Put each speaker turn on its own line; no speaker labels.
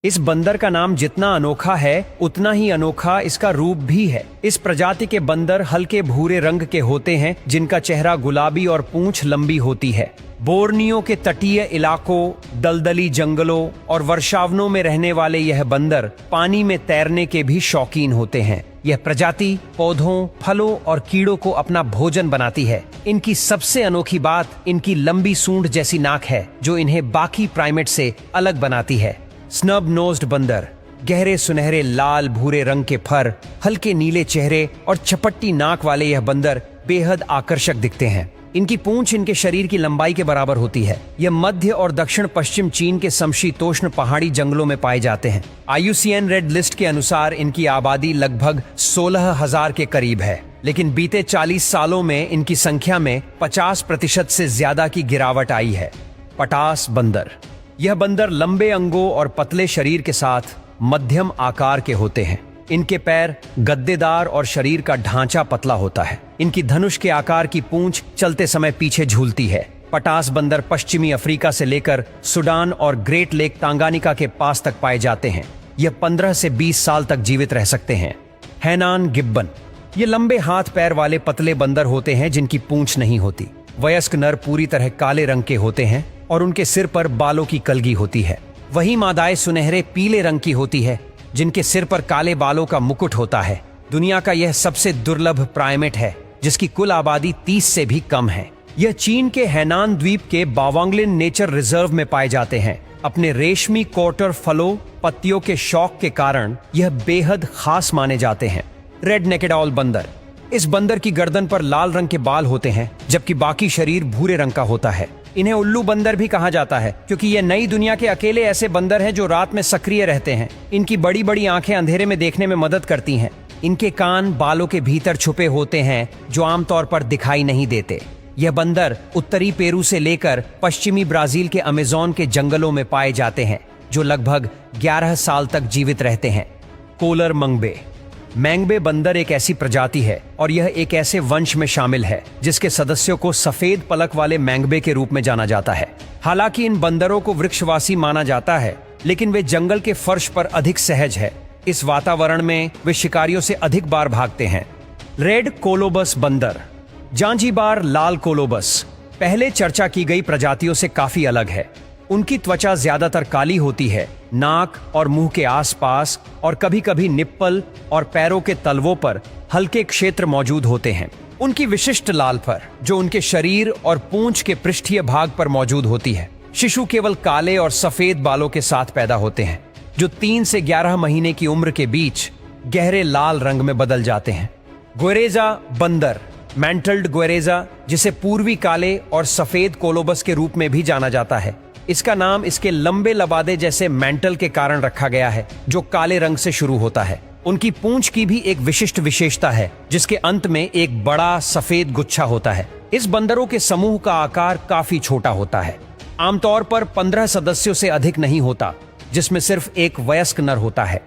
इस बंदर का नाम जितना अनोखा है उतना ही अनोखा इसका रूप भी है। इस प्रजाति के बंदर हल्के भूरे रंग के होते हैं, जिनका चेहरा गुलाबी और पूंछ लंबी होती है। बोर्नियो के तटीय इलाकों, दलदली जंगलों और वर्षावनों में रहने वाले यह बंदर पानी में तैरने के भी शौकीन होते हैं। यह प्रजाति पौधों, फलों और कीड़ों को अपना भोजन बनाती है। इनकी सबसे अनोखी बात इनकी लंबी सूंड जैसी नाक है, जो इन्हें बाकी प्राइमेट से अलग बनाती है। स्नब नोज्ड बंदर, गहरे सुनहरे लाल भूरे रंग के फर, हल्के नीले चेहरे और चपट्टी नाक वाले यह बंदर बेहद आकर्षक दिखते हैं। इनकी पूंछ इनके शरीर की लंबाई के बराबर होती है। यह मध्य और दक्षिण पश्चिम चीन के समशीतोष्ण पहाड़ी जंगलों में पाए जाते हैं। IUCN रेड लिस्ट के अनुसार इनकी आबादी लगभग 16,000 के करीब है, लेकिन बीते 40 सालों में इनकी संख्या में 50% से ज्यादा की गिरावट आई है। पटास बंदर, यह बंदर लंबे अंगों और पतले शरीर के साथ मध्यम आकार के होते हैं। इनके पैर गद्देदार और शरीर का ढांचा पतला होता है। इनकी धनुष के आकार की पूंछ चलते समय पीछे झूलती है। पटास बंदर पश्चिमी अफ्रीका से लेकर सूडान और ग्रेट लेक तांगानिका के पास तक पाए जाते हैं। यह 15 से 20 साल तक जीवित रह सकते हैं। हैनान गिब्बन, ये लंबे हाथ पैर वाले पतले बंदर होते हैं जिनकी पूंछ नहीं होती। वयस्क नर पूरी तरह काले रंग के होते हैं और उनके सिर पर बालों की कलगी होती है। वहीं मादाएं सुनहरे पीले रंग की होती है, जिनके सिर पर काले बालों का मुकुट होता है। दुनिया का यह सबसे दुर्लभ प्राइमेट है, जिसकी कुल आबादी 30 से भी कम है। यह चीन के हैनान द्वीप के बावांगलिन नेचर रिजर्व में पाए जाते हैं। अपने रेशमी कोटर फलों, पत्तियों के शौक के कारण यह बेहद खास माने जाते हैं। रेड नेकेड ऑल बंदर, इस बंदर की गर्दन पर लाल रंग के बाल होते हैं, जबकि बाकी शरीर भूरे रंग का होता है। इन्हें उल्लू बंदर भी कहा जाता है, क्योंकि ये नई दुनिया के अकेले ऐसे बंदर हैं जो रात में सक्रिय रहते हैं। इनकी बड़ी बड़ी आंखें अंधेरे में देखने में मदद करती हैं। इनके कान बालों के भीतर छुपे होते हैं, जो आमतौर पर दिखाई नहीं देते। यह बंदर उत्तरी पेरू से लेकर पश्चिमी ब्राजील के अमेज़न के जंगलों में पाए जाते हैं, जो लगभग 11 साल तक जीवित रहते हैं। कोलर मंगबे, मैंगबे बंदर एक ऐसी प्रजाति है और यह एक ऐसे वंश में शामिल है जिसके सदस्यों को सफेद पलक वाले मैंगबे के रूप में जाना जाता है। हालांकि इन बंदरों को वृक्षवासी माना जाता है, लेकिन वे जंगल के फर्श पर अधिक सहज है। इस वातावरण में वे शिकारियों से अधिक बार भागते हैं। रेड कोलोबस बंदर, जांजीबार लाल कोलोबस, पहले चर्चा की गई प्रजातियों से काफी अलग है। उनकी त्वचा ज्यादातर काली होती है। नाक और मुंह के आसपास और कभी कभी निप्पल और पैरों के तलवों पर हल्के क्षेत्र मौजूद होते हैं। उनकी विशिष्ट लाल फर, जो उनके शरीर और पूंछ के पृष्ठीय भाग पर मौजूद होती है। शिशु केवल काले और सफेद बालों के साथ पैदा होते हैं, जो 3 से 11 महीने की उम्र के बीच गहरे लाल रंग में बदल जाते हैं। ग्वेरेजा बंदर, मैंटल्ड ग्वेरेजा, जिसे पूर्वी काले और सफेद कोलोबस के रूप में भी जाना जाता है। इसका नाम इसके लंबे लबादे जैसे मैंटल के कारण रखा गया है, जो काले रंग से शुरू होता है। उनकी पूंछ की भी एक विशिष्ट विशेषता है, जिसके अंत में एक बड़ा सफेद गुच्छा होता है। इस बंदरों के समूह का आकार काफी छोटा होता है, आमतौर पर 15 सदस्यों से अधिक नहीं होता, जिसमें सिर्फ एक वयस्क नर होता है।